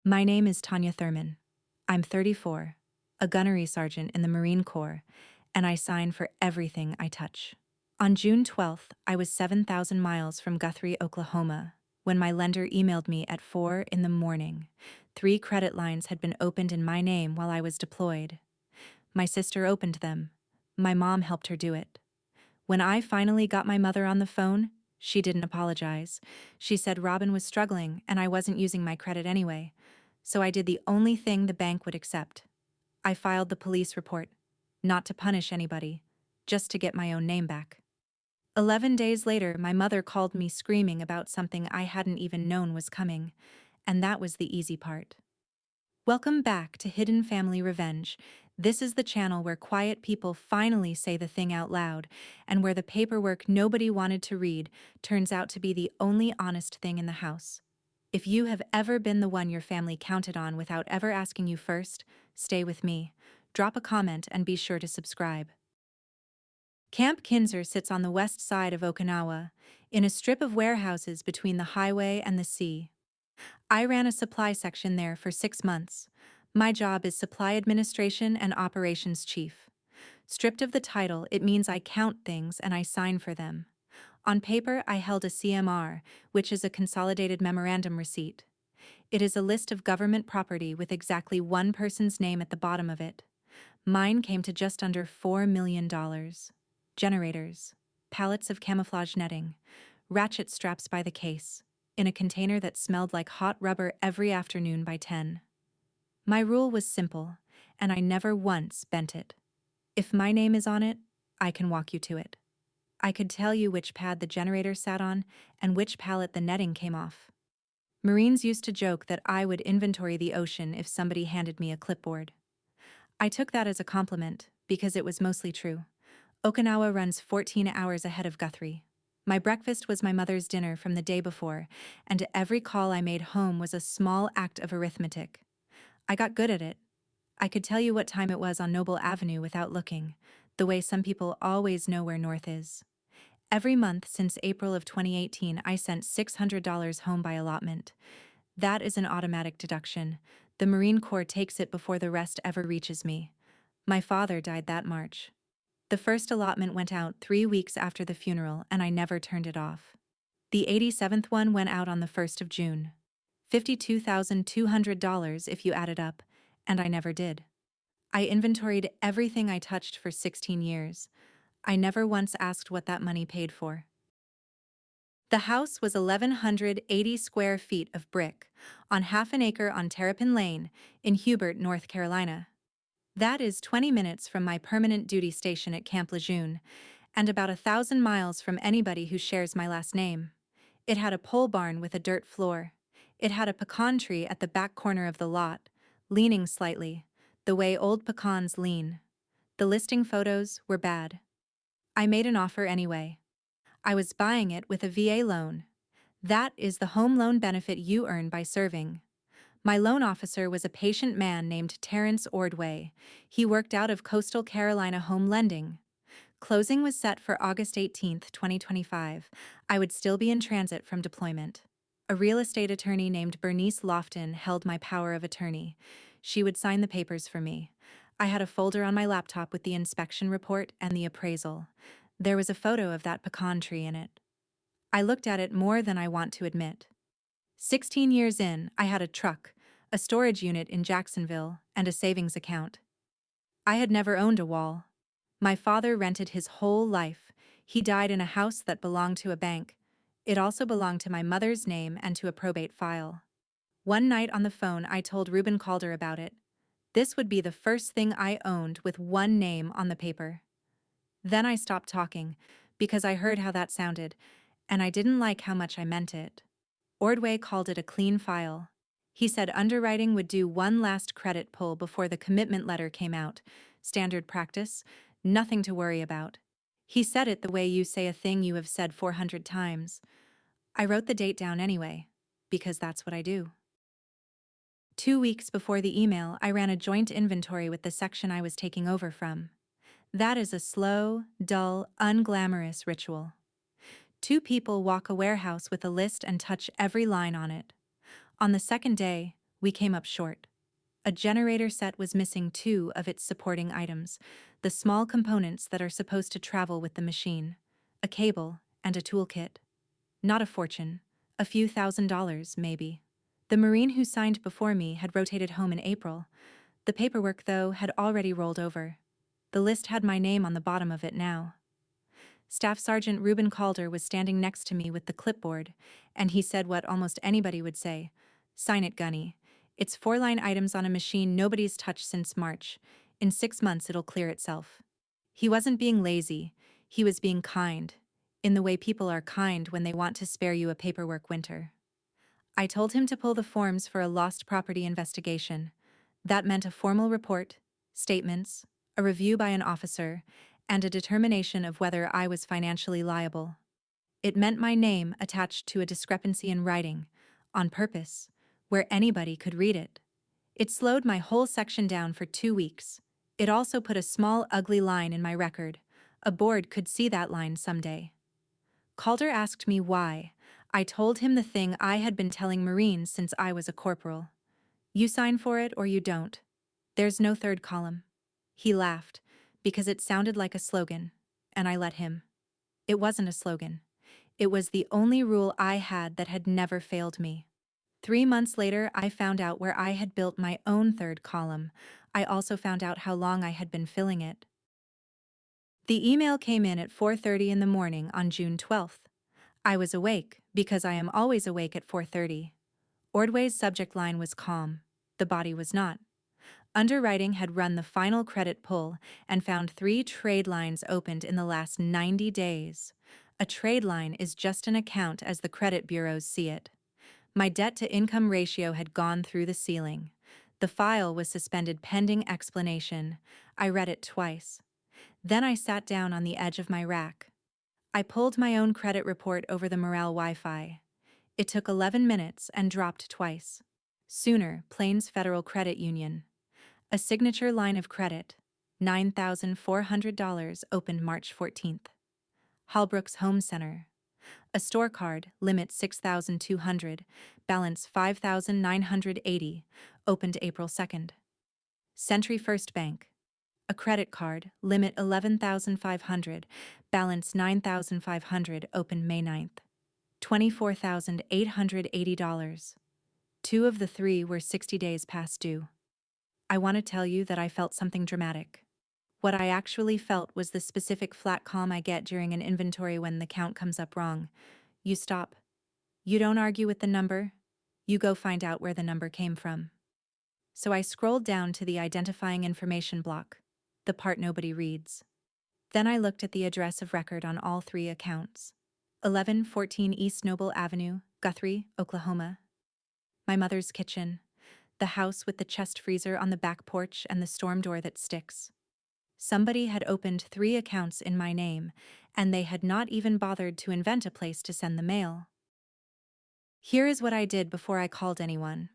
My name is Tanya Thurman. I'm 34, a gunnery sergeant in the Marine Corps, and I sign for everything I touch. On June 12th, I was 7,000 miles from Guthrie, Oklahoma, when my lender emailed me at 4 in the morning. 3 credit lines had been opened in my name while I was deployed. My sister opened them. My mom helped her do it. When I finally got my mother on the phone, she didn't apologize. She said Robin was struggling and I wasn't using my credit anyway. So I did the only thing the bank would accept. I filed the police report, not to punish anybody, just to get my own name back. 11 days later, my mother called me screaming about something I hadn't even known was coming, and that was the easy part. Welcome back to Hidden Family Revenge. This is the channel where quiet people finally say the thing out loud, and where the paperwork nobody wanted to read turns out to be the only honest thing in the house. If you have ever been the one your family counted on without ever asking you first, stay with me. Drop a comment and be sure to subscribe. Camp Kinser sits on the west side of Okinawa, in a strip of warehouses between the highway and the sea. I ran a supply section there for 6 months. My job is Supply Administration and Operations Chief. Stripped of the title, it means I count things and I sign for them. On paper, I held a CMR, which is a Consolidated Memorandum Receipt. It is a list of government property with exactly one person's name at the bottom of it. Mine came to just under $4 million. Generators, pallets of camouflage netting, ratchet straps by the case, in a container that smelled like hot rubber every afternoon by 10. My rule was simple, and I never once bent it. If my name is on it, I can walk you to it. I could tell you which pad the generator sat on and which pallet the netting came off. Marines used to joke that I would inventory the ocean if somebody handed me a clipboard. I took that as a compliment, because it was mostly true. Okinawa runs 14 hours ahead of Guthrie. My breakfast was my mother's dinner from the day before, and every call I made home was a small act of arithmetic. I got good at it. I could tell you what time it was on Noble Avenue without looking, the way some people always know where north is. Every month since April of 2018, I sent $600 home by allotment. That is an automatic deduction. The Marine Corps takes it before the rest ever reaches me. My father died that March. The first allotment went out 3 weeks after the funeral, and I never turned it off. The 87th one went out on the 1st of June. $52,200 if you add it up, and I never did. I inventoried everything I touched for 16 years. I never once asked what that money paid for. The house was 1,180 square feet of brick, on half an acre on Terrapin Lane, in Hubert, North Carolina. That is 20 minutes from my permanent duty station at Camp Lejeune, and about 1,000 miles from anybody who shares my last name. It had a pole barn with a dirt floor. It had a pecan tree at the back corner of the lot, leaning slightly, the way old pecans lean. The listing photos were bad. I made an offer anyway. I was buying it with a VA loan. That is the home loan benefit you earn by serving. My loan officer was a patient man named Terrence Ordway. He worked out of Coastal Carolina Home Lending. Closing was set for August 18, 2025. I would still be in transit from deployment. A real estate attorney named Bernice Lofton held my power of attorney. She would sign the papers for me. I had a folder on my laptop with the inspection report and the appraisal. There was a photo of that pecan tree in it. I looked at it more than I want to admit. 16 years in, I had a truck, a storage unit in Jacksonville, and a savings account. I had never owned a wall. My father rented his whole life. He died in a house that belonged to a bank. It also belonged to my mother's name and to a probate file. One night on the phone, I told Reuben Calder about it. This would be the first thing I owned with one name on the paper. Then I stopped talking, because I heard how that sounded, and I didn't like how much I meant it. Ordway called it a clean file. He said underwriting would do one last credit pull before the commitment letter came out. Standard practice, nothing to worry about. He said it the way you say a thing you have said 400 times. I wrote the date down anyway, because that's what I do. 2 weeks before the email, I ran a joint inventory with the section I was taking over from. That is a slow, dull, unglamorous ritual. 2 people walk a warehouse with a list and touch every line on it. On the second day, We came up short. A generator set was missing two of its supporting items, the small components that are supposed to travel with the machine, a cable and a toolkit. Not a fortune, a few $1,000s, maybe. The Marine who signed before me had rotated home in April. The paperwork, though, had already rolled over. The list had my name on the bottom of it now. Staff Sergeant Reuben Calder was standing next to me with the clipboard, and he said what almost anybody would say. "Sign it, Gunny. It's 4-line items on a machine nobody's touched since March. In 6 months it'll clear itself." He wasn't being lazy, he was being kind, in the way people are kind when they want to spare you a paperwork winter. I told him to pull the forms for a lost property investigation. That meant a formal report, statements, a review by an officer, and a determination of whether I was financially liable. It meant my name attached to a discrepancy in writing, on purpose, where anybody could read it. It slowed my whole section down for 2 weeks. It also put a small, ugly line in my record. A board could see that line someday. Calder asked me why. I told him the thing I had been telling Marines since I was a corporal. You sign for it or you don't. There's no third column. He laughed, because it sounded like a slogan, and I let him. It wasn't a slogan. It was the only rule I had that had never failed me. 3 months later, I found out where I had built my own third column. I also found out how long I had been filling it. The email came in at 4:30 in the morning on June 12th. I was awake, because I am always awake at 4:30. Ordway's subject line was calm. The body was not. Underwriting had run the final credit pull and found 3 trade lines opened in the last 90 days. A trade line is just an account as the credit bureaus see it. My debt-to-income ratio had gone through the ceiling. The file was suspended pending explanation. I read it twice. Then I sat down on the edge of my rack. I pulled my own credit report over the Morale Wi-Fi. It took 11 minutes and dropped twice. Sooner, Plains Federal Credit Union. A signature line of credit, $9,400, opened March 14th. Hallbrook's Home Center. A store card, limit $6,200, balance $5,980, opened April 2nd. Century First Bank. A credit card, limit $11,500, balance $9,500, opened May 9th. $24,880. 2 of the 3 were 60 days past due. I want to tell you that I felt something dramatic. What I actually felt was the specific flat calm I get during an inventory when the count comes up wrong. You stop. You don't argue with the number. You go find out where the number came from. So I scrolled down to the identifying information block, the part nobody reads. Then I looked at the address of record on all 3 accounts. 1114 East Noble Avenue, Guthrie, Oklahoma. My mother's kitchen. The house with the chest freezer on the back porch and the storm door that sticks. Somebody had opened 3 accounts in my name, and they had not even bothered to invent a place to send the mail. Here is what I did before I called anyone.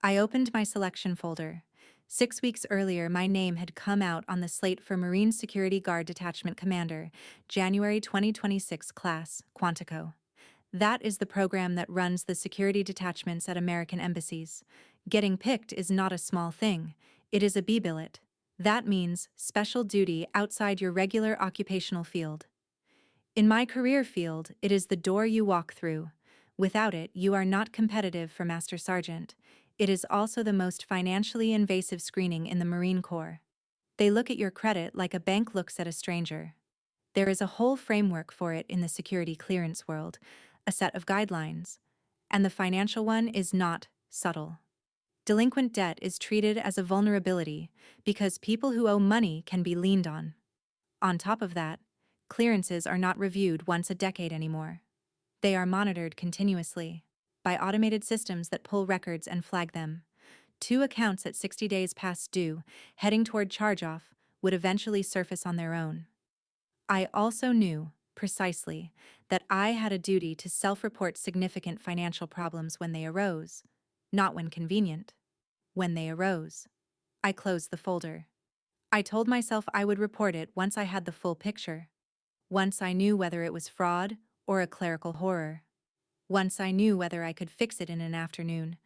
I opened my selection folder. 6 weeks earlier, my name had come out on the slate for Marine Security Guard Detachment Commander, January 2026 class, Quantico. That is the program that runs the security detachments at American embassies. Getting picked is not a small thing. It is a B-billet. That means special duty outside your regular occupational field. In my career field, it is the door you walk through. Without it, you are not competitive for Master Sergeant. It is also the most financially invasive screening in the Marine Corps. They look at your credit like a bank looks at a stranger. There is a whole framework for it in the security clearance world, a set of guidelines, and the financial one is not subtle. Delinquent debt is treated as a vulnerability because people who owe money can be leaned on. On top of that, clearances are not reviewed once a decade anymore. They are monitored continuously by automated systems that pull records and flag them. 2 accounts at 60 days past due, heading toward charge-off, would eventually surface on their own. I also knew, precisely, that I had a duty to self-report significant financial problems when they arose, not when convenient. When they arose. I closed the folder. I told myself I would report it once I had the full picture. Once I knew whether it was fraud or a clerical horror. Once I knew whether I could fix it in an afternoon.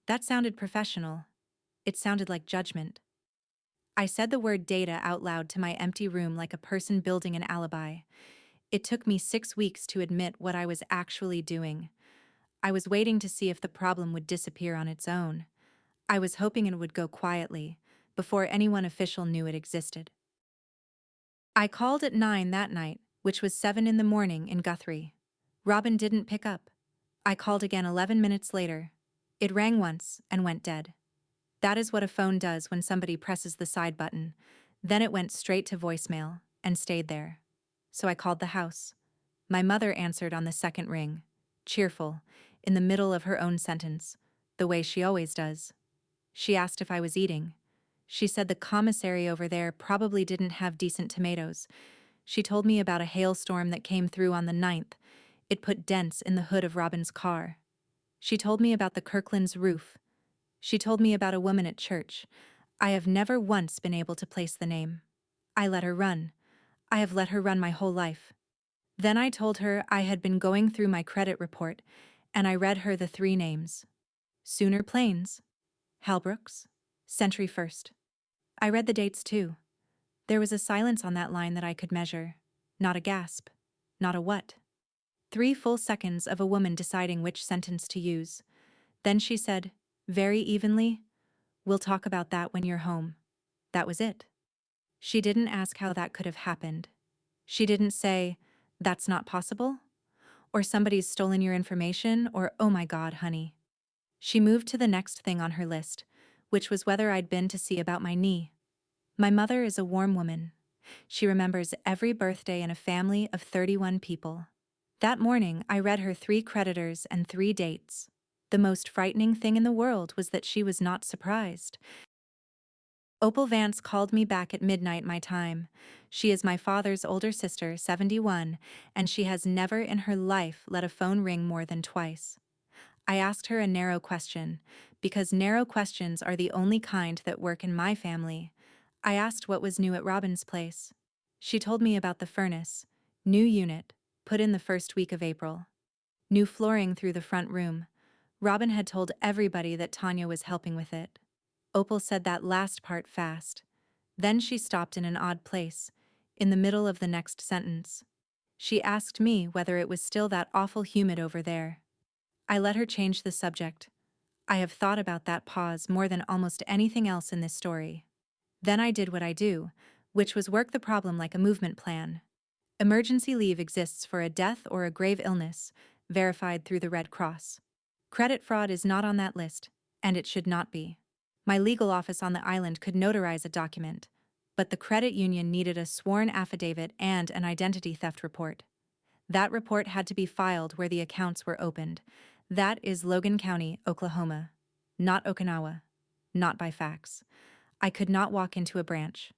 That sounded professional. It sounded like judgment. I said the word data out loud to my empty room like a person building an alibi. It took me 6 weeks to admit what I was actually doing. I was waiting to see if the problem would disappear on its own. I was hoping it would go quietly, before anyone official knew it existed. I called at 9 that night, which was 7 in the morning in Guthrie. Robin didn't pick up. I called again 11 minutes later. It rang once and went dead. That is what a phone does when somebody presses the side button. Then it went straight to voicemail and stayed there. So I called the house. My mother answered on the second ring, cheerful, in the middle of her own sentence, the way she always does. She asked if I was eating. She said the commissary over there probably didn't have decent tomatoes. She told me about a hailstorm that came through on the 9th. It put dents in the hood of Robin's car. She told me about the Kirkland's roof. She told me about a woman at church. I have never once been able to place the name. I let her run. I have let her run my whole life. Then I told her I had been going through my credit report, and I read her the 3 names. Sooner Plains, Halbrooks, Century First. I read the dates too. There was a silence on that line that I could measure. Not a gasp. Not a what. 3 full seconds of a woman deciding which sentence to use. Then she said, very evenly, "We'll talk about that when you're home." That was it. She didn't ask how that could have happened. She didn't say, "That's not possible," or "Somebody's stolen your information," or "Oh my God, honey." She moved to the next thing on her list, which was whether I'd been to see about my knee. My mother is a warm woman. She remembers every birthday in a family of 31 people. That morning, I read her 3 creditors and 3 dates. The most frightening thing in the world was that she was not surprised. Opal Vance called me back at midnight my time. She is my father's older sister, 71, and she has never in her life let a phone ring more than twice. I asked her a narrow question, because narrow questions are the only kind that work in my family. I asked what was new at Robin's place. She told me about the furnace, new unit, put in the first week of April. New flooring through the front room. Robin had told everybody that Tanya was helping with it. Opal said that last part fast. Then she stopped in an odd place, in the middle of the next sentence. She asked me whether it was still that awful humid over there. I let her change the subject. I have thought about that pause more than almost anything else in this story. Then I did what I do, which was work the problem like a movement plan. Emergency leave exists for a death or a grave illness, verified through the Red Cross. Credit fraud is not on that list, and it should not be. My legal office on the island could notarize a document, but the credit union needed a sworn affidavit and an identity theft report. That report had to be filed where the accounts were opened. That is Logan County, Oklahoma. Not Okinawa. Not by fax. I could not walk into a branch.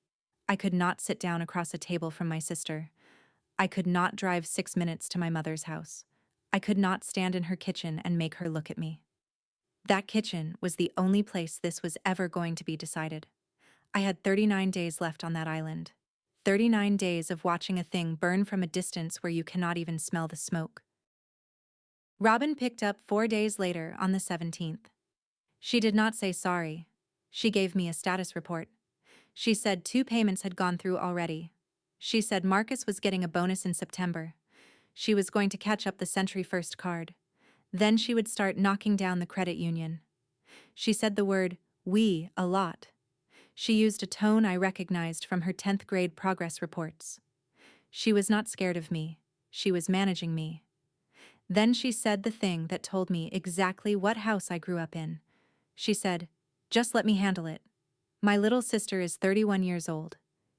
I could not sit down across a table from my sister. I could not drive 6 minutes to my mother's house. I could not stand in her kitchen and make her look at me. That kitchen was the only place this was ever going to be decided. I had 39 days left on that island. 39 days of watching a thing burn from a distance where you cannot even smell the smoke. Robin picked up 4 days later on the 17th. She did not say sorry. She gave me a status report. She said 2 payments had gone through already. She said Marcus was getting a bonus in September. She was going to catch up the Century First card. Then she would start knocking down the credit union. She said the word "we" a lot. She used a tone I recognized from her 10th grade progress reports. She was not scared of me. She was managing me. Then she said the thing that told me exactly what house I grew up in. She said, "Just let me handle it." My little sister is 31 years old.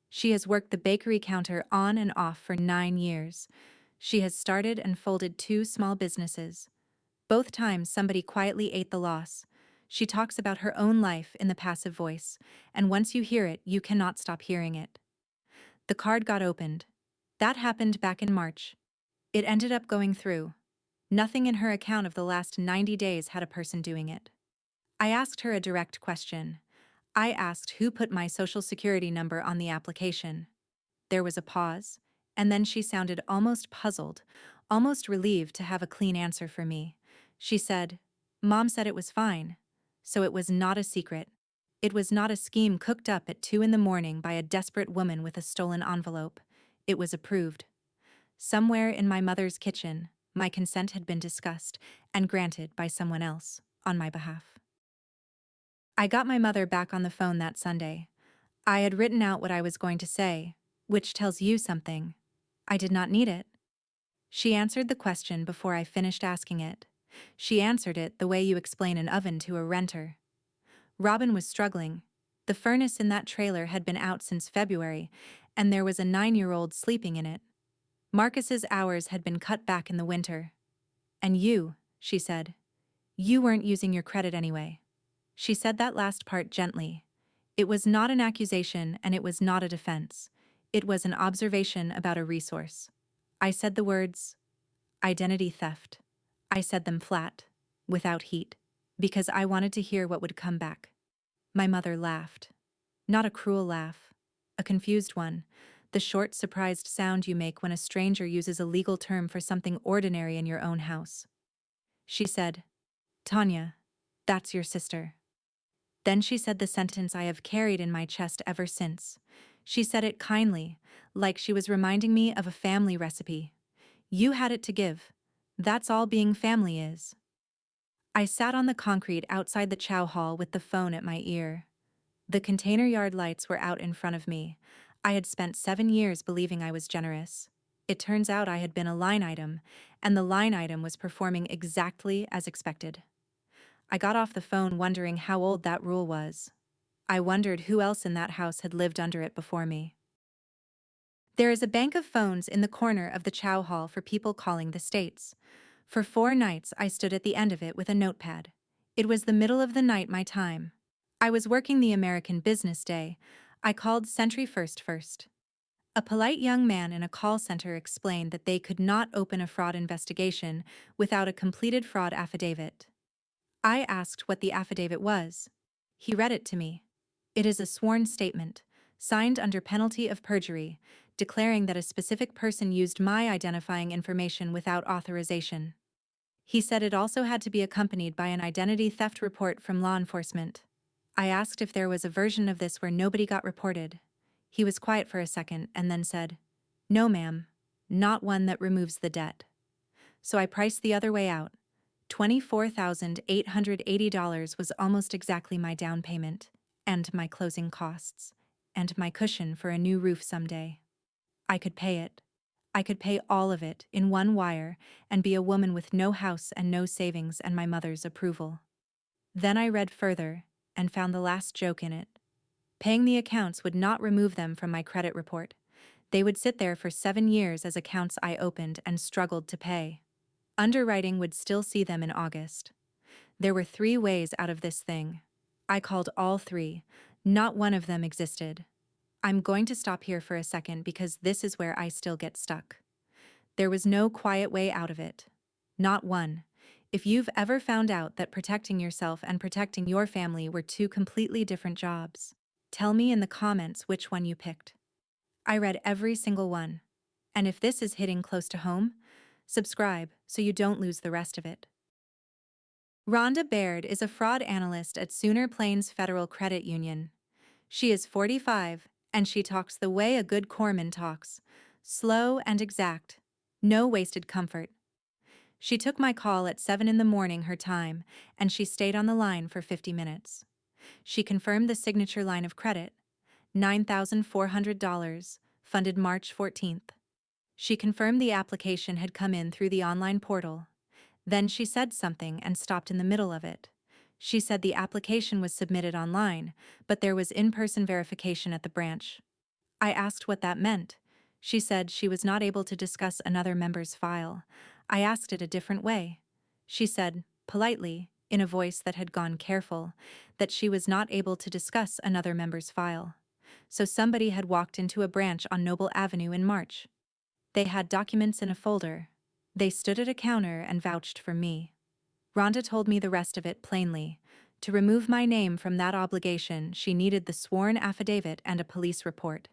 She has worked the bakery counter on and off for 9 years. She has started and folded 2 small businesses. Both times somebody quietly ate the loss. She talks about her own life in the passive voice, and once you hear it, you cannot stop hearing it. The card got opened. That happened back in March. It ended up going through. Nothing in her account of the last 90 days had a person doing it. I asked her a direct question. I asked who put my social security number on the application. There was a pause, and then she sounded almost puzzled, almost relieved to have a clean answer for me. She said, "Mom said it was fine. So it was not a secret. It was not a scheme cooked up at 2 in the morning by a desperate woman with a stolen envelope. It was approved. Somewhere in my mother's kitchen, my consent had been discussed and granted by someone else, on my behalf. I got my mother back on the phone that Sunday. I had written out what I was going to say, which tells you something. I did not need it. She answered the question before I finished asking it. She answered it the way you explain an oven to a renter. Robin was struggling. The furnace in that trailer had been out since February, and there was a 9-year-old sleeping in it. Marcus's hours had been cut back in the winter. And you, she said. You weren't using your credit anyway. She said that last part gently. It was not an accusation and it was not a defense. It was an observation about a resource. I said the words, identity theft. I said them flat, without heat, because I wanted to hear what would come back. My mother laughed. Not a cruel laugh, a confused one, the short, surprised sound you make when a stranger uses a legal term for something ordinary in your own house. She said, Tanya, that's your sister. Then she said the sentence I have carried in my chest ever since. She said it kindly, like she was reminding me of a family recipe. You had it to give. That's all being family is. I sat on the concrete outside the chow hall with the phone at my ear. The container yard lights were out in front of me. I had spent 7 years believing I was generous. It turns out I had been a line item, and the line item was performing exactly as expected. I got off the phone wondering how old that rule was. I wondered who else in that house had lived under it before me. There is a bank of phones in the corner of the chow hall for people calling the States. For 4 nights I stood at the end of it with a notepad. It was the middle of the night my time. I was working the American business day. I called Sentry first. A polite young man in a call center explained that they could not open a fraud investigation without a completed fraud affidavit. I asked what the affidavit was. He read it to me. It is a sworn statement, signed under penalty of perjury, declaring that a specific person used my identifying information without authorization. He said it also had to be accompanied by an identity theft report from law enforcement. I asked if there was a version of this where nobody got reported. He was quiet for a second and then said, No, ma'am, not one that removes the debt. So I priced the other way out. $24,880 was almost exactly my down payment, and my closing costs, and my cushion for a new roof someday. I could pay it. I could pay all of it in one wire and be a woman with no house and no savings and my mother's approval. Then I read further and found the last joke in it. Paying the accounts would not remove them from my credit report. They would sit there for 7 years as accounts I opened and struggled to pay. Underwriting would still see them in August. There were 3 ways out of this thing. I called all 3. Not one of them existed. I'm going to stop here for a second because this is where I still get stuck. There was no quiet way out of it. Not one. If you've ever found out that protecting yourself and protecting your family were 2 completely different jobs, tell me in the comments which one you picked. I read every single one. And if this is hitting close to home, subscribe so you don't lose the rest of it. Rhonda Baird is a fraud analyst at Sooner Plains Federal Credit Union. She is 45, and she talks the way a good corpsman talks, slow and exact, no wasted comfort. She took my call at 7 in the morning her time, and she stayed on the line for 50 minutes. She confirmed the signature line of credit, $9,400, funded March 14th. She confirmed the application had come in through the online portal. Then she said something and stopped in the middle of it. She said the application was submitted online, but there was in-person verification at the branch. I asked what that meant. She said she was not able to discuss another member's file. I asked it a different way. She said, politely, in a voice that had gone careful, that she was not able to discuss another member's file. So somebody had walked into a branch on Noble Avenue in March. They had documents in a folder. They stood at a counter and vouched for me. Rhonda told me the rest of it plainly. To remove my name from that obligation, she needed the sworn affidavit and a police report.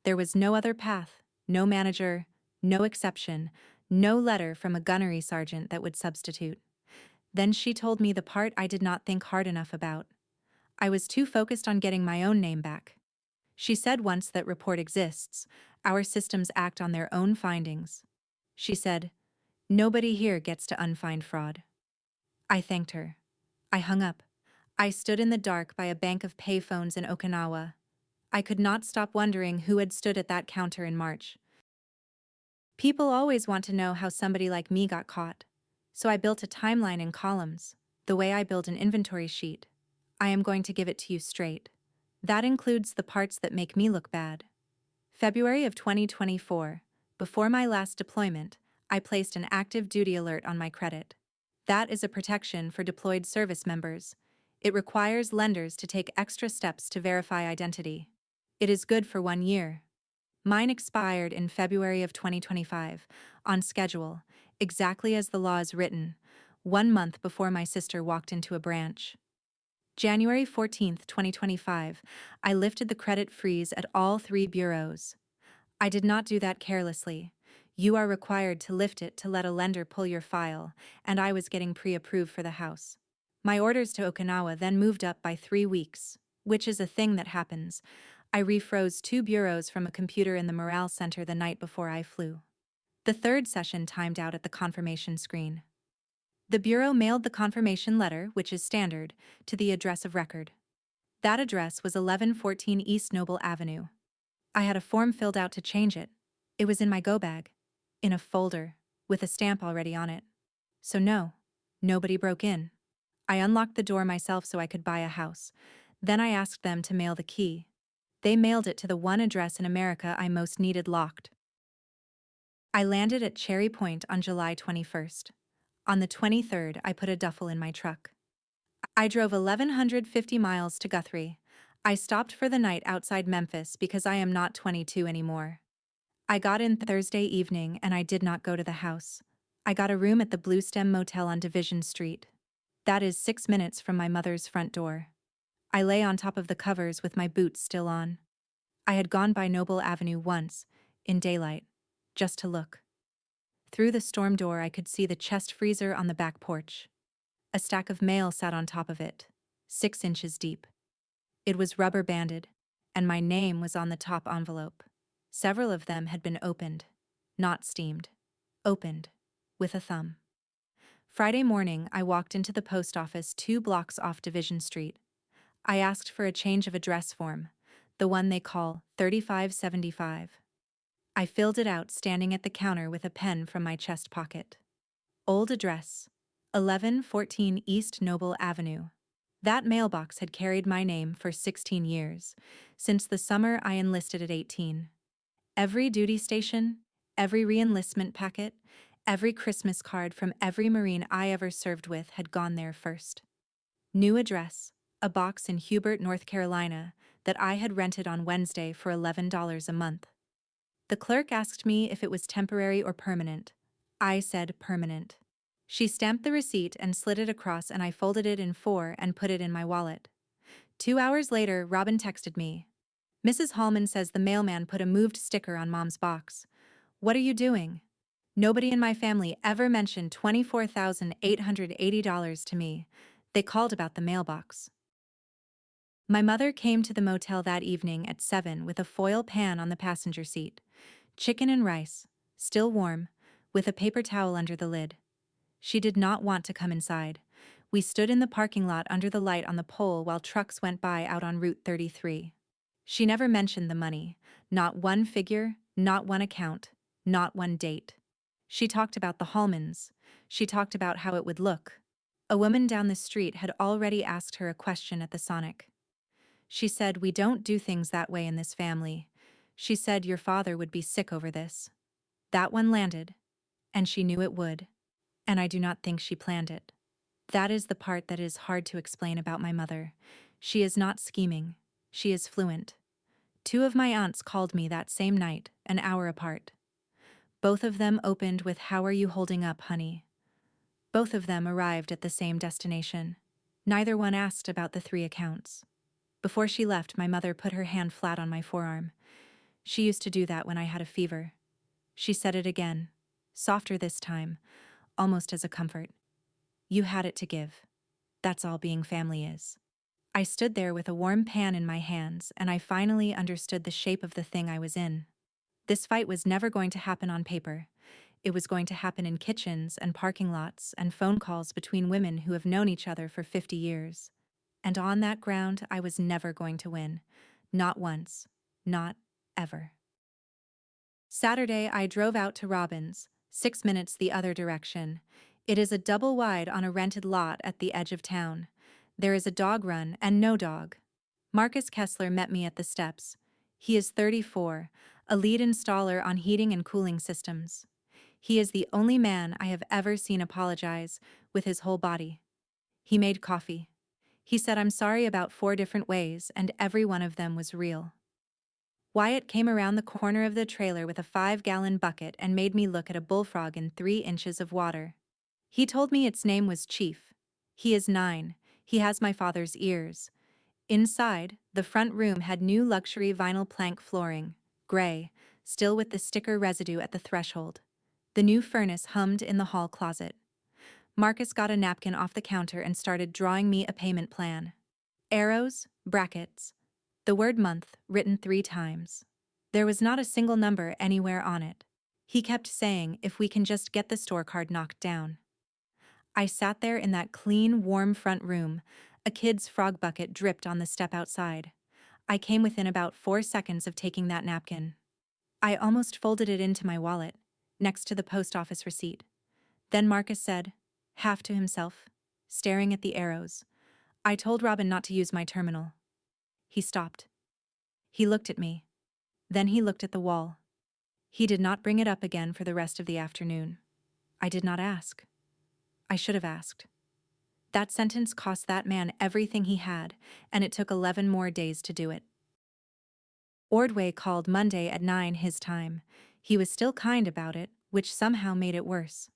There was no other path, no manager, no exception, no letter from a gunnery sergeant that would substitute. Then she told me the part I did not think hard enough about. I was too focused on getting my own name back. She said once that report exists, our systems act on their own findings. She said, nobody here gets to unfind fraud. I thanked her. I hung up. I stood in the dark by a bank of payphones in Okinawa. I could not stop wondering who had stood at that counter in March. People always want to know how somebody like me got caught. So I built a timeline in columns, the way I build an inventory sheet. I am going to give it to you straight. That includes the parts that make me look bad. February of 2024, before my last deployment, I placed an active duty alert on my credit. That is a protection for deployed service members. It requires lenders to take extra steps to verify identity. It is good for 1 year. Mine expired in February of 2025, on schedule, exactly as the law is written, 1 month before my sister walked into a branch. January 14, 2025, I lifted the credit freeze at all 3 bureaus. I did not do that carelessly. You are required to lift it to let a lender pull your file, and I was getting pre-approved for the house. My orders to Okinawa then moved up by 3 weeks, which is a thing that happens. I refroze 2 bureaus from a computer in the morale center the night before I flew. The third session timed out at the confirmation screen. The bureau mailed the confirmation letter, which is standard, to the address of record. That address was 1114 East Noble Avenue. I had a form filled out to change it. It was in my go bag, in a folder, with a stamp already on it. So no, nobody broke in. I unlocked the door myself so I could buy a house. Then I asked them to mail the key. They mailed it to the one address in America I most needed locked. I landed at Cherry Point on July 21st. On the 23rd, I put a duffel in my truck. I drove 1,150 miles to Guthrie. I stopped for the night outside Memphis because I am not 22 anymore. I got in Thursday evening and I did not go to the house. I got a room at the Blue Stem Motel on Division Street. That is 6 minutes from my mother's front door. I lay on top of the covers with my boots still on. I had gone by Noble Avenue once, in daylight, just to look. Through the storm door I could see the chest freezer on the back porch. A stack of mail sat on top of it, 6 inches deep. It was rubber banded, and my name was on the top envelope. Several of them had been opened, not steamed. Opened, with a thumb. Friday morning, I walked into the post office 2 blocks off Division Street. I asked for a change of address form, the one they call 3575. I filled it out standing at the counter with a pen from my chest pocket. Old address, 1114 East Noble Avenue. That mailbox had carried my name for 16 years, since the summer I enlisted at 18. Every duty station, every re-enlistment packet, every Christmas card from every Marine I ever served with had gone there first. New address, a box in Hubert, North Carolina, that I had rented on Wednesday for $11 a month. The clerk asked me if it was temporary or permanent. I said permanent. She stamped the receipt and slid it across and I folded it in 4 and put it in my wallet. 2 hours later, Robin texted me. Mrs. Hallman says the mailman put a moved sticker on Mom's box. What are you doing? Nobody in my family ever mentioned $24,880 to me. They called about the mailbox. My mother came to the motel that evening at 7 with a foil pan on the passenger seat. Chicken and rice, still warm, with a paper towel under the lid. She did not want to come inside. We stood in the parking lot under the light on the pole while trucks went by out on Route 33. She never mentioned the money, not one figure, not one account, not one date. She talked about the Hallmans. She talked about how it would look. A woman down the street had already asked her a question at the Sonic. She said, "We don't do things that way in this family." She said your father would be sick over this. That one landed, and she knew it would. And I do not think she planned it. That is the part that is hard to explain about my mother. She is not scheming. She is fluent. 2 of my aunts called me that same night, an hour apart. Both of them opened with, "How are you holding up, honey?" Both of them arrived at the same destination. Neither one asked about the 3 accounts. Before she left, my mother put her hand flat on my forearm. She used to do that when I had a fever. She said it again, softer this time, almost as a comfort. You had it to give. That's all being family is. I stood there with a warm pan in my hands, and I finally understood the shape of the thing I was in. This fight was never going to happen on paper. It was going to happen in kitchens and parking lots and phone calls between women who have known each other for 50 years. And on that ground, I was never going to win. Not once. Not ever. Saturday, I drove out to Robbins, 6 minutes the other direction. It is a double wide on a rented lot at the edge of town. There is a dog run and no dog. Marcus Kessler met me at the steps. He is 34, a lead installer on heating and cooling systems. He is the only man I have ever seen apologize with his whole body. He made coffee. He said I'm sorry about 4 different ways, and every one of them was real. Wyatt came around the corner of the trailer with a 5-gallon bucket and made me look at a bullfrog in 3 inches of water. He told me its name was Chief. He is 9. He has my father's ears. Inside, the front room had new luxury vinyl plank flooring, gray, still with the sticker residue at the threshold. The new furnace hummed in the hall closet. Marcus got a napkin off the counter and started drawing me a payment plan. Arrows, brackets, the word month written 3 times. There was not a single number anywhere on it. He kept saying if we can just get the store card knocked down. I sat there in that clean, warm front room. A kid's frog bucket dripped on the step outside. I came within about 4 seconds of taking that napkin. I almost folded it into my wallet, next to the post office receipt. Then Marcus said, half to himself, staring at the arrows, I told Robin not to use my terminal. He stopped. He looked at me. Then he looked at the wall. He did not bring it up again for the rest of the afternoon. I did not ask. I should have asked. That sentence cost that man everything he had, and it took 11 more days to do it. Ordway called Monday at 9 his time. He was still kind about it, which somehow made it worse.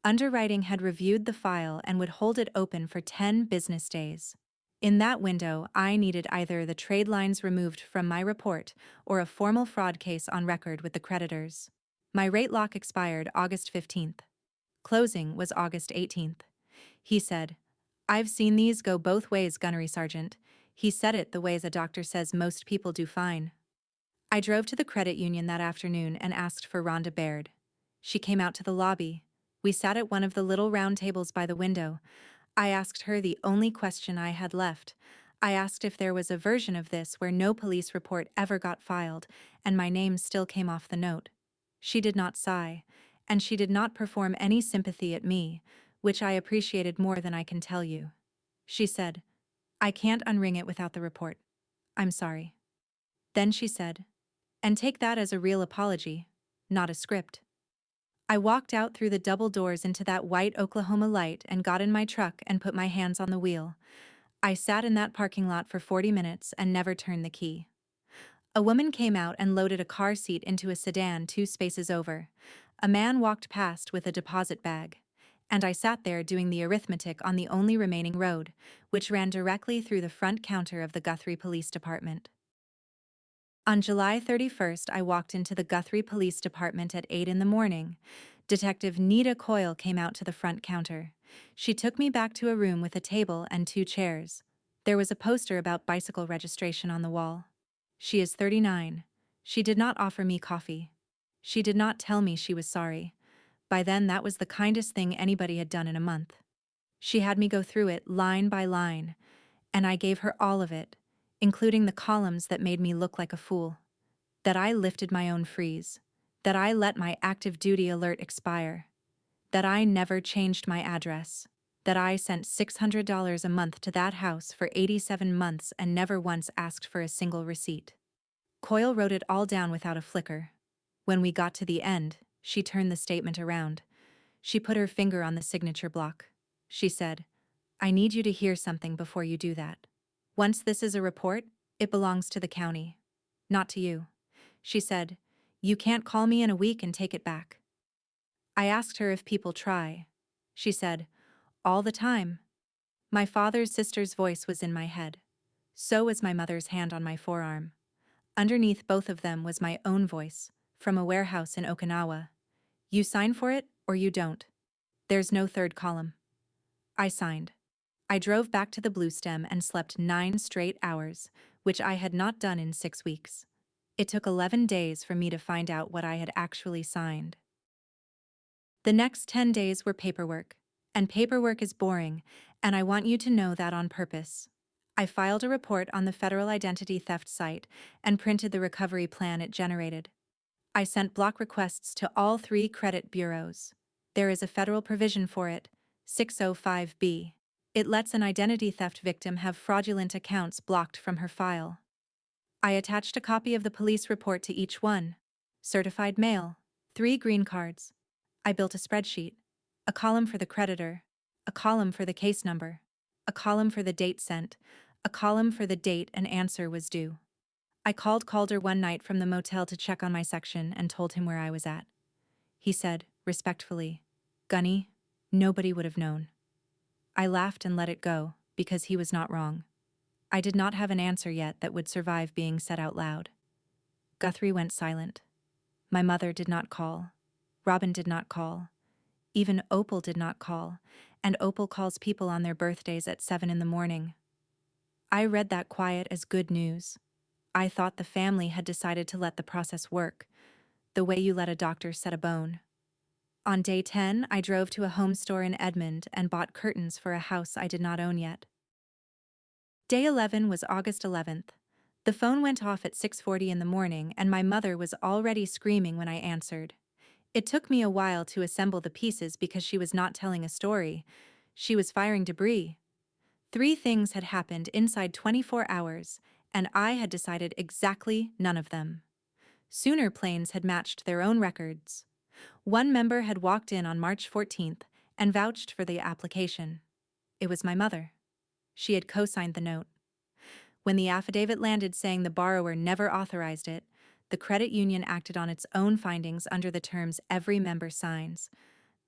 Underwriting had reviewed the file and would hold it open for 10 business days. In that window, I needed either the trade lines removed from my report or a formal fraud case on record with the creditors. My rate lock expired August 15th. Closing was August 18th. He said, I've seen these go both ways, Gunnery Sergeant. He said it the ways a doctor says most people do fine. I drove to the credit union that afternoon and asked for Rhonda Baird. She came out to the lobby. We sat at one of the little round tables by the window. I asked her the only question I had left. I asked if there was a version of this where no police report ever got filed, and my name still came off the note. She did not sigh, and she did not perform any sympathy at me, which I appreciated more than I can tell you. She said, I can't unring it without the report. I'm sorry. Then she said, and take that as a real apology, not a script. I walked out through the double doors into that white Oklahoma light and got in my truck and put my hands on the wheel. I sat in that parking lot for 40 minutes and never turned the key. A woman came out and loaded a car seat into a sedan 2 spaces over. A man walked past with a deposit bag. And I sat there doing the arithmetic on the only remaining road, which ran directly through the front counter of the Guthrie Police Department. On July 31st, I walked into the Guthrie Police Department at 8 in the morning. Detective Nita Coyle came out to the front counter. She took me back to a room with a table and 2 chairs. There was a poster about bicycle registration on the wall. She is 39. She did not offer me coffee. She did not tell me she was sorry. By then, that was the kindest thing anybody had done in a month. She had me go through it line by line, and I gave her all of it, including the columns that made me look like a fool. That I lifted my own freeze. That I let my active duty alert expire. That I never changed my address. That I sent $600 a month to that house for 87 months and never once asked for a single receipt. Coyle wrote it all down without a flicker. When we got to the end, she turned the statement around. She put her finger on the signature block. She said, I need you to hear something before you do that. Once this is a report, it belongs to the county. Not to you. She said, you can't call me in a week and take it back. I asked her if people try. She said, all the time. My father's sister's voice was in my head. So was my mother's hand on my forearm. Underneath both of them was my own voice, from a warehouse in Okinawa. You sign for it, or you don't. There's no third column. I signed. I drove back to the Blue Stem and slept 9 straight hours, which I had not done in 6 weeks. It took 11 days for me to find out what I had actually signed. The next 10 days were paperwork. And paperwork is boring, and I want you to know that on purpose. I filed a report on the federal identity theft site and printed the recovery plan it generated. I sent block requests to all 3 credit bureaus. There is a federal provision for it, 605B. It lets an identity theft victim have fraudulent accounts blocked from her file. I attached a copy of the police report to each one. Certified mail, 3 green cards. I built a spreadsheet. A column for the creditor, a column for the case number, a column for the date sent, a column for the date an answer was due. I called Calder one night from the motel to check on my section and told him where I was at. He said, respectfully, "Gunny, nobody would have known." I laughed and let it go, because he was not wrong. I did not have an answer yet that would survive being said out loud. Guthrie went silent. My mother did not call. Robin did not call. Even Opal did not call, and Opal calls people on their birthdays at 7 in the morning. I read that quiet as good news. I thought the family had decided to let the process work, the way you let a doctor set a bone. On day 10, I drove to a home store in Edmond and bought curtains for a house I did not own yet. Day 11 was August 11th. The phone went off at 6:40 in the morning, and my mother was already screaming when I answered. It took me a while to assemble the pieces because she was not telling a story. She was firing debris. 3 things had happened inside 24 hours, and I had decided exactly none of them. Sooner planes had matched their own records. One member had walked in on March 14th and vouched for the application. It was my mother. She had co-signed the note. When the affidavit landed saying the borrower never authorized it, the credit union acted on its own findings under the terms every member signs.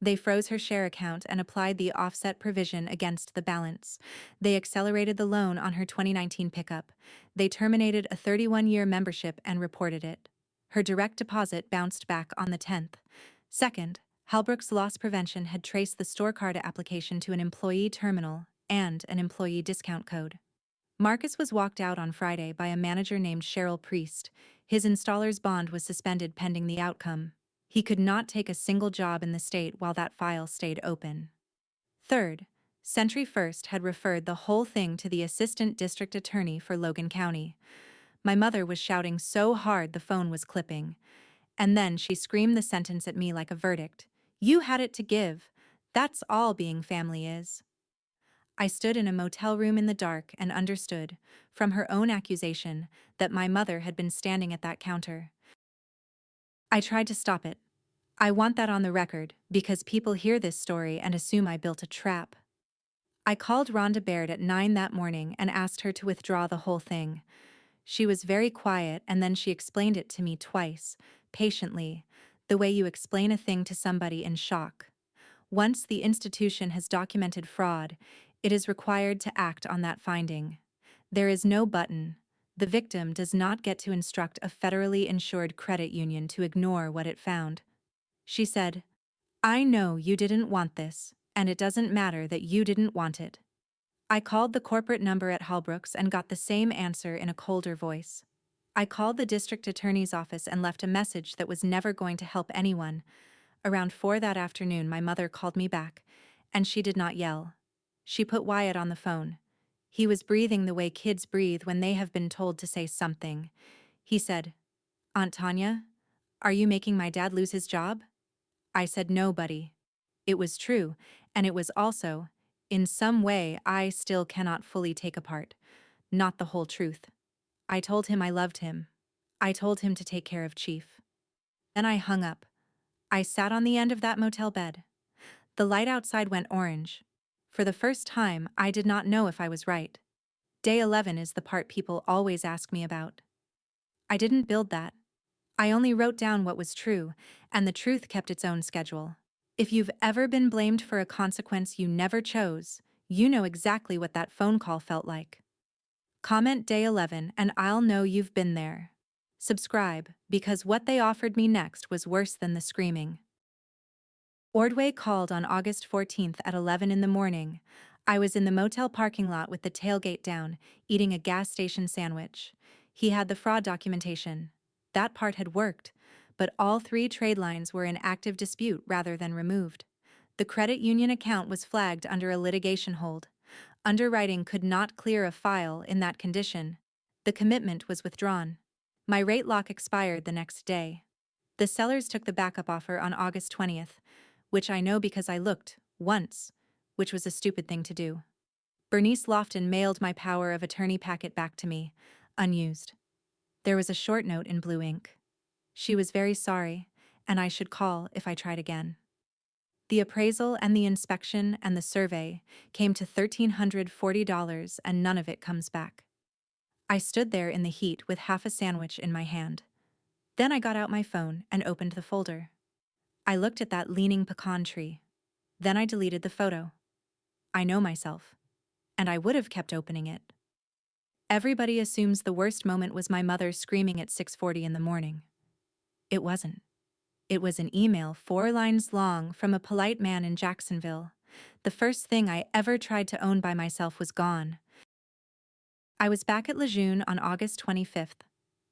They froze her share account and applied the offset provision against the balance. They accelerated the loan on her 2019 pickup. They terminated a 31-year membership and reported it. Her direct deposit bounced back on the 10th. Second, Halbrook's loss prevention had traced the store card application to an employee terminal and an employee discount code. Marcus was walked out on Friday by a manager named Cheryl Priest. His installer's bond was suspended pending the outcome. He could not take a single job in the state while that file stayed open. Third, Century First had referred the whole thing to the assistant district attorney for Logan County. My mother was shouting so hard the phone was clipping. And then she screamed the sentence at me like a verdict. "You had it to give. That's all being family is." I stood in a motel room in the dark and understood, from her own accusation, that my mother had been standing at that counter. I tried to stop it. I want that on the record, because people hear this story and assume I built a trap. I called Rhonda Baird at 9 that morning and asked her to withdraw the whole thing. She was very quiet, and then she explained it to me twice, patiently, the way you explain a thing to somebody in shock. Once the institution has documented fraud, it is required to act on that finding. There is no button. The victim does not get to instruct a federally insured credit union to ignore what it found. She said, "I know you didn't want this, and it doesn't matter that you didn't want it." I called the corporate number at Halbrook's and got the same answer in a colder voice. I called the district attorney's office and left a message that was never going to help anyone. Around 4 that afternoon, my mother called me back, and she did not yell. She put Wyatt on the phone. He was breathing the way kids breathe when they have been told to say something. He said, "Aunt Tanya, are you making my dad lose his job?" I said, "No, buddy." It was true, and it was also, in some way I still cannot fully take apart, not the whole truth. I told him I loved him. I told him to take care of Chief. Then I hung up. I sat on the end of that motel bed. The light outside went orange. For the first time, I did not know if I was right. Day 11 is the part people always ask me about. I didn't build that. I only wrote down what was true, and the truth kept its own schedule. If you've ever been blamed for a consequence you never chose, you know exactly what that phone call felt like. Comment day 11 and I'll know you've been there. Subscribe, because what they offered me next was worse than the screaming. Ordway called on August 14th at 11 in the morning. I was in the motel parking lot with the tailgate down, eating a gas station sandwich. He had the fraud documentation. That part had worked, but all three trade lines were in active dispute rather than removed. The credit union account was flagged under a litigation hold. Underwriting could not clear a file in that condition. The commitment was withdrawn. My rate lock expired the next day. The sellers took the backup offer on August 20th, which I know because I looked, once, which was a stupid thing to do. Bernice Lofton mailed my power of attorney packet back to me, unused. There was a short note in blue ink. She was very sorry, and I should call if I tried again. The appraisal and the inspection and the survey came to $1,340 and none of it comes back. I stood there in the heat with half a sandwich in my hand. Then I got out my phone and opened the folder. I looked at that leaning pecan tree. Then I deleted the photo. I know myself. And I would have kept opening it. Everybody assumes the worst moment was my mother screaming at 6:40 in the morning. It wasn't. It was an email 4 lines long from a polite man in Jacksonville. The first thing I ever tried to own by myself was gone. I was back at Lejeune on August 25th.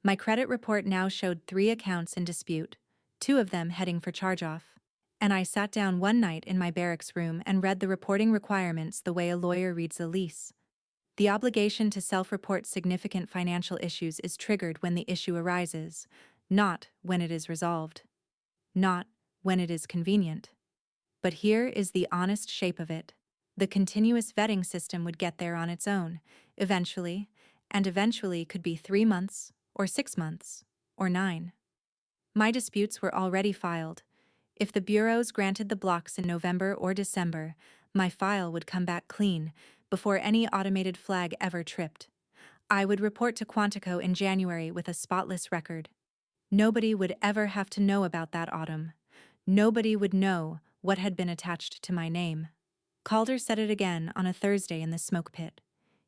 My credit report now showed 3 accounts in dispute, 2 of them heading for charge-off. And I sat down one night in my barracks room and read the reporting requirements the way a lawyer reads a lease. The obligation to self-report significant financial issues is triggered when the issue arises, not when it is resolved. Not when it is convenient. But here is the honest shape of it. The continuous vetting system would get there on its own, eventually, and eventually could be 3 months, or 6 months, or 9. My disputes were already filed. If the bureaus granted the blocks in November or December, my file would come back clean, before any automated flag ever tripped. I would report to Quantico in January with a spotless record. Nobody would ever have to know about that autumn. Nobody would know what had been attached to my name. Calder said it again on a Thursday in the smoke pit.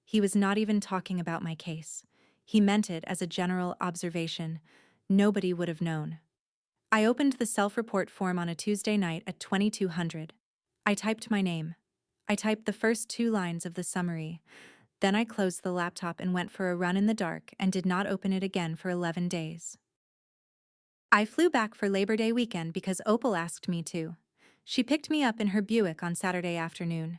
He was not even talking about my case. He meant it as a general observation. Nobody would have known. I opened the self-report form on a Tuesday night at 2200. I typed my name. I typed the first 2 lines of the summary. Then I closed the laptop and went for a run in the dark and did not open it again for 11 days. I flew back for Labor Day weekend because Opal asked me to. She picked me up in her Buick on Saturday afternoon.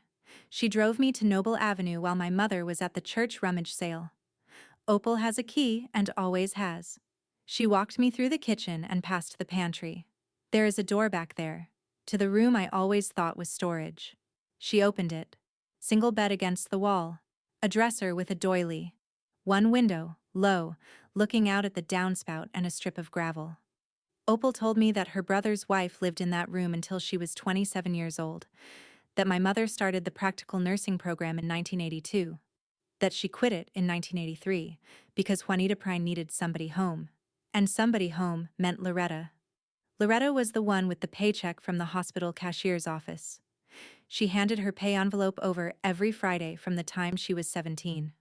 She drove me to Noble Avenue while my mother was at the church rummage sale. Opal has a key and always has. She walked me through the kitchen and past the pantry. There is a door back there, to the room I always thought was storage. She opened it. Single bed against the wall. A dresser with a doily. One window, low, looking out at the downspout and a strip of gravel. Opal told me that her brother's wife lived in that room until she was 27 years old, that my mother started the practical nursing program in 1982, that she quit it in 1983 because Juanita Prine needed somebody home. And somebody home meant Loretta. Loretta was the one with the paycheck from the hospital cashier's office. She handed her pay envelope over every Friday from the time she was 17.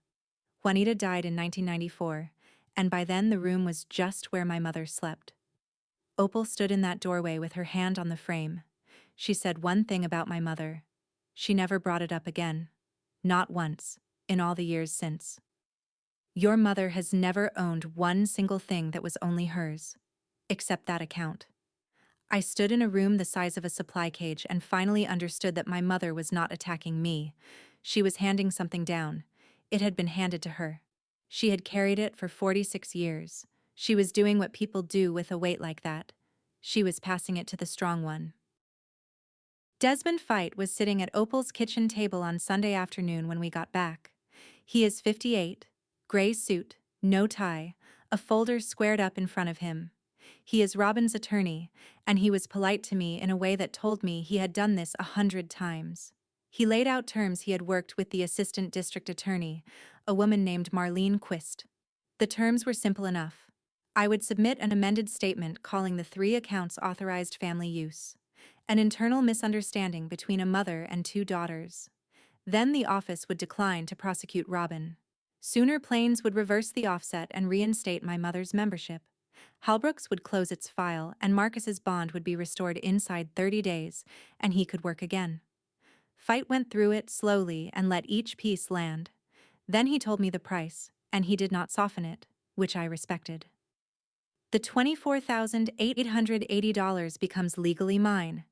Juanita died in 1994, and by then the room was just where my mother slept. Opal stood in that doorway with her hand on the frame. She said one thing about my mother. She never brought it up again. Not once, in all the years since. Your mother has never owned one single thing that was only hers. Except that account. I stood in a room the size of a supply cage and finally understood that my mother was not attacking me. She was handing something down. It had been handed to her. She had carried it for 46 years. She was doing what people do with a weight like that. She was passing it to the strong one. Desmond Fite was sitting at Opal's kitchen table on Sunday afternoon when we got back. He is 58, gray suit, no tie, a folder squared up in front of him. He is Robin's attorney, and he was polite to me in a way that told me he had done this 100 times. He laid out terms he had worked with the assistant district attorney, a woman named Marlene Quist. The terms were simple enough. I would submit an amended statement calling the 3 accounts authorized family use. An internal misunderstanding between a mother and 2 daughters. Then the office would decline to prosecute Robin. Sooner Plains would reverse the offset and reinstate my mother's membership. Halbrooks would close its file, and Marcus's bond would be restored inside 30 days, and he could work again. Fight went through it slowly and let each piece land. Then he told me the price, and he did not soften it, which I respected. The $24,880 becomes legally mine.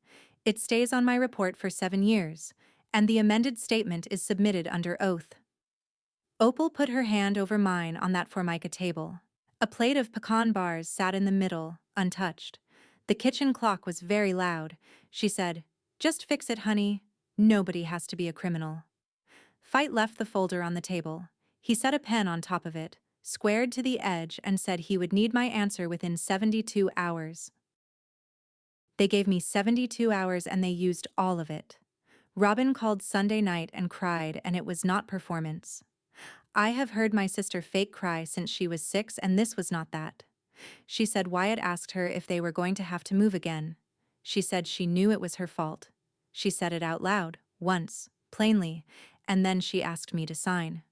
It stays on my report for 7 years, and the amended statement is submitted under oath. Opal put her hand over mine on that Formica table. A plate of pecan bars sat in the middle, untouched. The kitchen clock was very loud. She said, "Just fix it, honey. Nobody has to be a criminal." Fight left the folder on the table. He set a pen on top of it, squared to the edge, and said he would need my answer within 72 hours. They gave me 72 hours and they used all of it. Robin called Sunday night and cried, and it was not performance. I have heard my sister fake cry since she was 6, and this was not that. She said Wyatt asked her if they were going to have to move again. She said she knew it was her fault. She said it out loud, once, plainly, and then she asked me to sign.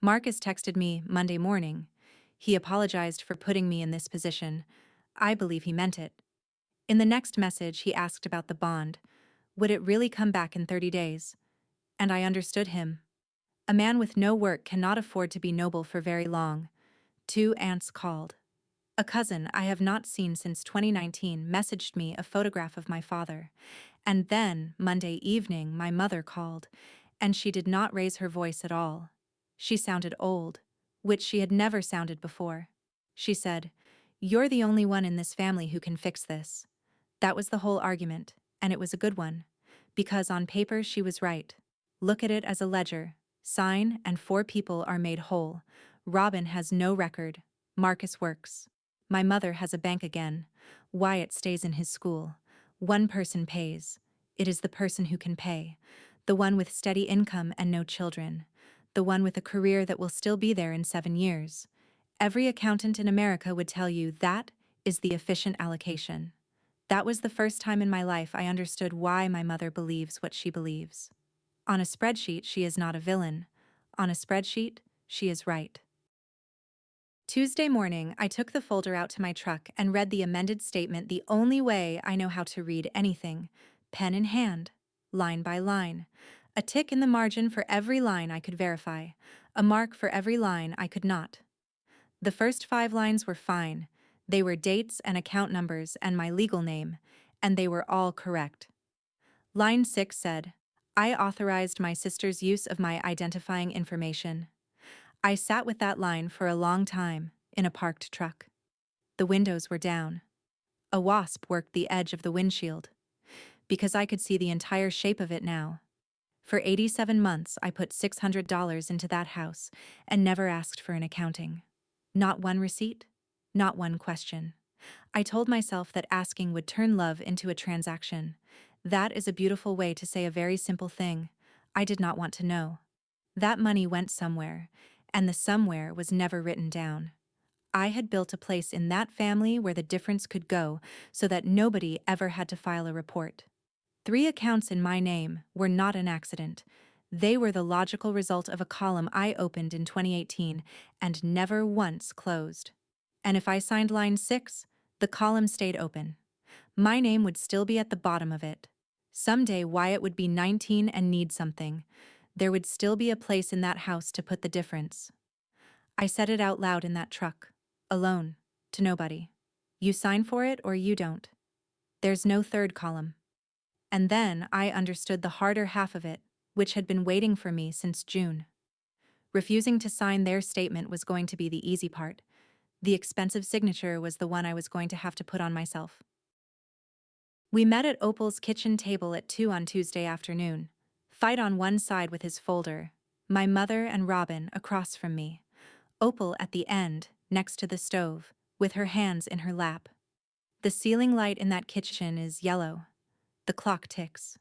Marcus texted me Monday morning. He apologized for putting me in this position. I believe he meant it. In the next message, he asked about the bond. Would it really come back in 30 days? And I understood him. A man with no work cannot afford to be noble for very long. 2 aunts called. A cousin I have not seen since 2019 messaged me a photograph of my father. And then, Monday evening, my mother called, and she did not raise her voice at all. She sounded old, which she had never sounded before. She said, "You're the only one in this family who can fix this." That was the whole argument, and it was a good one. Because on paper she was right. Look at it as a ledger. Sign, and 4 people are made whole. Robin has no record. Marcus works. My mother has a bank again. Wyatt stays in his school. One person pays. It is the person who can pay. The one with steady income and no children. The one with a career that will still be there in 7 years. Every accountant in America would tell you that is the efficient allocation. That was the first time in my life I understood why my mother believes what she believes. On a spreadsheet, she is not a villain. On a spreadsheet, she is right. Tuesday morning, I took the folder out to my truck and read the amended statement the only way I know how to read anything, pen in hand, line by line. A tick in the margin for every line I could verify, a mark for every line I could not. The first 5 lines were fine. They were dates and account numbers and my legal name, and they were all correct. Line 6 said, "I authorized my sister's use of my identifying information." I sat with that line for a long time, in a parked truck. The windows were down. A wasp worked the edge of the windshield. Because I could see the entire shape of it now. For 87 months I put $600 into that house and never asked for an accounting. Not one receipt, not one question. I told myself that asking would turn love into a transaction. That is a beautiful way to say a very simple thing. I did not want to know. That money went somewhere, and the somewhere was never written down. I had built a place in that family where the difference could go so that nobody ever had to file a report. 3 accounts in my name were not an accident. They were the logical result of a column I opened in 2018 and never once closed. And if I signed line 6, the column stayed open. My name would still be at the bottom of it. Someday Wyatt would be 19 and need something. There would still be a place in that house to put the difference. I said it out loud in that truck, alone, to nobody. You sign for it or you don't. There's no third column. And then I understood the harder half of it, which had been waiting for me since June. Refusing to sign their statement was going to be the easy part. The expensive signature was the one I was going to have to put on myself. We met at Opal's kitchen table at 2 on Tuesday afternoon. Fight on one side with his folder, my mother and Robin across from me. Opal at the end, next to the stove, with her hands in her lap. The ceiling light in that kitchen is yellow. The clock ticks.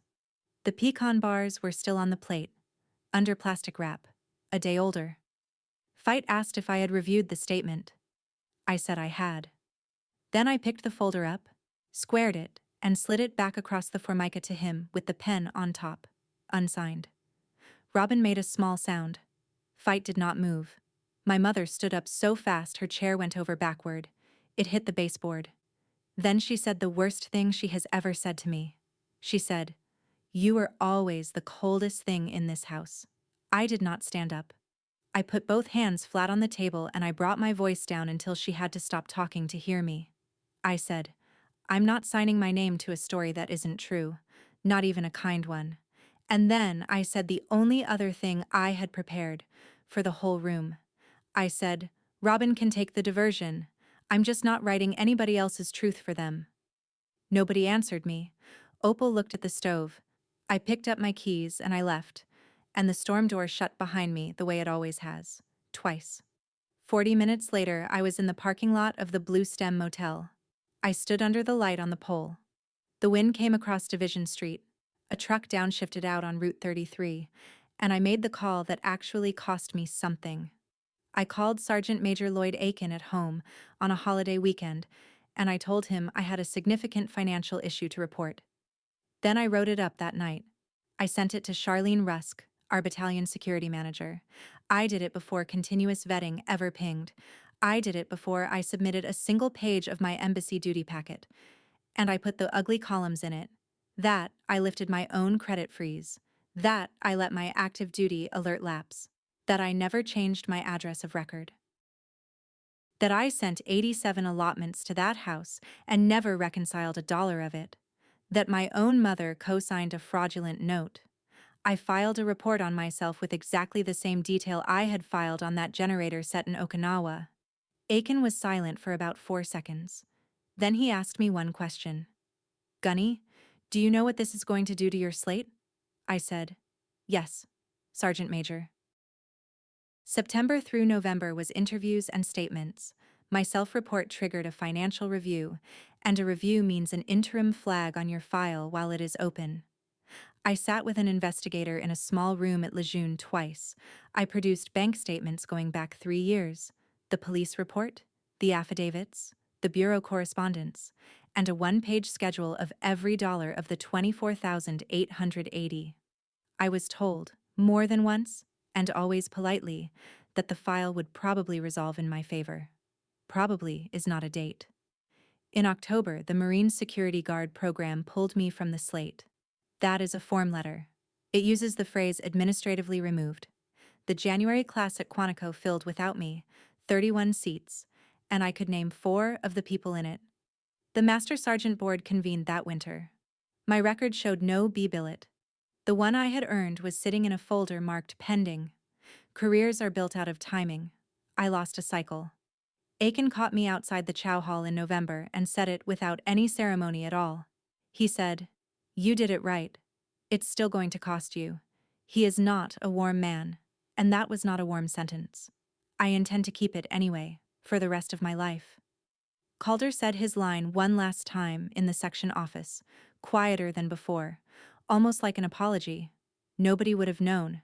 The pecan bars were still on the plate, under plastic wrap, a day older. Fight asked if I had reviewed the statement. I said I had. Then I picked the folder up, squared it, and slid it back across the formica to him with the pen on top, unsigned. Robin made a small sound. Fight did not move. My mother stood up so fast her chair went over backward. It hit the baseboard. Then she said the worst thing she has ever said to me. She said, "You are always the coldest thing in this house." I did not stand up. I put both hands flat on the table and I brought my voice down until she had to stop talking to hear me. I said, "I'm not signing my name to a story that isn't true, not even a kind one." And then I said the only other thing I had prepared for the whole room. I said, "Robin can take the diversion. I'm just not writing anybody else's truth for them." Nobody answered me. Opal looked at the stove. I picked up my keys and I left, and the storm door shut behind me the way it always has. Twice. 40 minutes later, I was in the parking lot of the Blue Stem Motel. I stood under the light on the pole. The wind came across Division Street. A truck downshifted out on Route 33, and I made the call that actually cost me something. I called Sergeant Major Lloyd Aiken at home on a holiday weekend, and I told him I had a significant financial issue to report. Then I wrote it up that night. I sent it to Charlene Rusk, our battalion security manager. I did it before continuous vetting ever pinged. I did it before I submitted a single page of my embassy duty packet. And I put the ugly columns in it. That I lifted my own credit freeze. That I let my active duty alert lapse. That I never changed my address of record. That I sent 87 allotments to that house and never reconciled $1 of it. That my own mother co-signed a fraudulent note. I filed a report on myself with exactly the same detail I had filed on that generator set in Okinawa. Aiken was silent for about 4 seconds. Then he asked me one question. "Gunny, do you know what this is going to do to your slate?" I said, "Yes, Sergeant Major." September through November was interviews and statements. My self-report triggered a financial review, and a review means an interim flag on your file while it is open. I sat with an investigator in a small room at Lejeune twice. I produced bank statements going back 3 years, the police report, the affidavits, the bureau correspondence, and a one-page schedule of every dollar of the $24,880. I was told, more than once, and always politely, that the file would probably resolve in my favor. Probably is not a date. In October, the Marine Security Guard program pulled me from the slate. That is a form letter. It uses the phrase administratively removed. The January class at Quantico filled without me, 31 seats, and I could name 4 of the people in it. The Master Sergeant Board convened that winter. My record showed no B billet. The one I had earned was sitting in a folder marked pending. Careers are built out of timing. I lost a cycle. Aiken caught me outside the chow hall in November and said it without any ceremony at all. He said, "You did it right. It's still going to cost you." He is not a warm man, and that was not a warm sentence. I intend to keep it anyway, for the rest of my life. Calder said his line one last time in the section office, quieter than before, almost like an apology. Nobody would have known.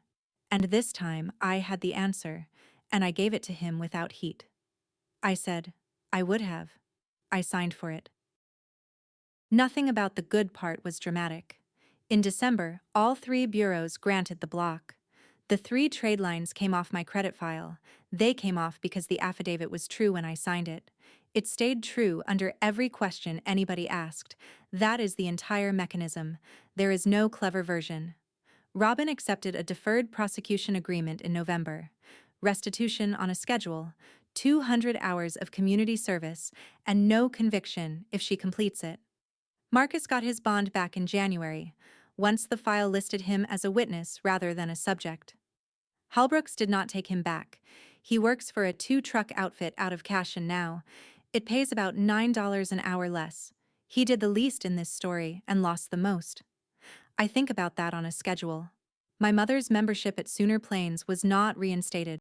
And this time I had the answer, and I gave it to him without heat. I said, "I would have." I signed for it. Nothing about the good part was dramatic. In December, all 3 bureaus granted the block. The 3 trade lines came off my credit file. They came off because the affidavit was true when I signed it. It stayed true under every question anybody asked. That is the entire mechanism. There is no clever version. Robin accepted a deferred prosecution agreement in November. Restitution on a schedule, 200 hours of community service, and no conviction if she completes it. Marcus got his bond back in January, once the file listed him as a witness rather than a subject. Halbrooks did not take him back. He works for a 2-truck outfit out of Cashin now. It pays about $9 an hour less. He did the least in this story and lost the most. I think about that on a schedule. My mother's membership at Sooner Plains was not reinstated.